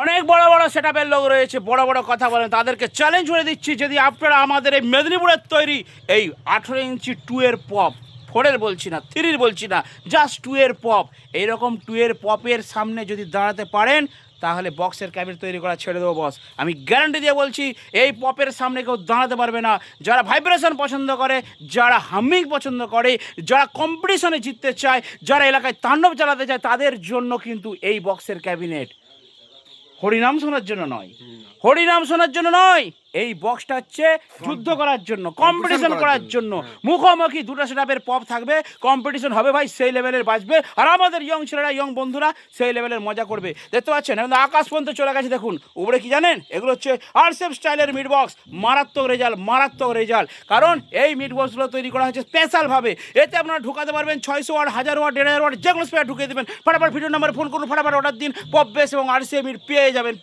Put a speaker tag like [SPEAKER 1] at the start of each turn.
[SPEAKER 1] অনেক বড় বড় সেটআপের লোক রয়েছে, বড় বড় কথা বলেন, তাদেরকে চ্যালেঞ্জ করে দিচ্ছি, যদি আপনারা আমাদের এই মেদিনীপুরের তৈরি এই 18 ইঞ্চি 2 এর পপ, 4 বলছি না, 3 বলছি না, জাস্ট 2 এর পপ, এইরকম 2 এর পপের সামনে যদি দাঁড়াতে পারেন তাহলে বক্সের ক্যাবিনেট তৈরি করা ছেড়ে দেবো বস। আমি গ্যারান্টি দিয়ে বলছি এই পপের সামনে কেউ দাঁড়াতে পারবে না। যারা ভাইব্রেশন পছন্দ করে, যারা হামিং পছন্দ করে, যারা কম্পিটিশনে জিততে চায়, যারা এলাকায় তাণ্ডব চালাতে চায়, তাদের জন্য কিন্তু এই বক্সের ক্যাবিনেট। হরিনাম শোনার জন্য নয়, হরিনাম শোনার জন্য নয়, এই বক্সটা হচ্ছে যুদ্ধ করার জন্য, কম্পিটিশন করার জন্য। মুখোমুখি দুটো সেটআপের পপ থাকবে, কম্পিটিশন হবে ভাই, সেই লেভেলের বাজবে, আর আমাদের ইয়ং ছেলেরা, ইয়ং বন্ধুরা সেই লেভেলের মজা করবে। দেখতে পাচ্ছেন এখন আকাশ পর্যন্ত চলে গেছে, দেখুন উপরে কি জানেন, এগুলো হচ্ছে আরসেফ স্টাইলের মিড বক্স। মারাত্মক রেজাল্ট, মারাত্মক রেজাল্ট, কারণ এই মিড বক্সগুলো তৈরি করা হচ্ছে স্পেশালভাবে। এতে আপনারা ঢুকাতে পারবেন 600 ওয়াট, 1000 ওয়াট, 1500 ওয়াট, যে কোনো স্পেয়ার ঢুকিয়ে দেবেন। ফটাফট ভিডিও নাম্বারে ফোন করুন, ফটাফট অর্ডার দিন, পপ বেস এবং আরসিএ মিড পেয়ে যাবেন।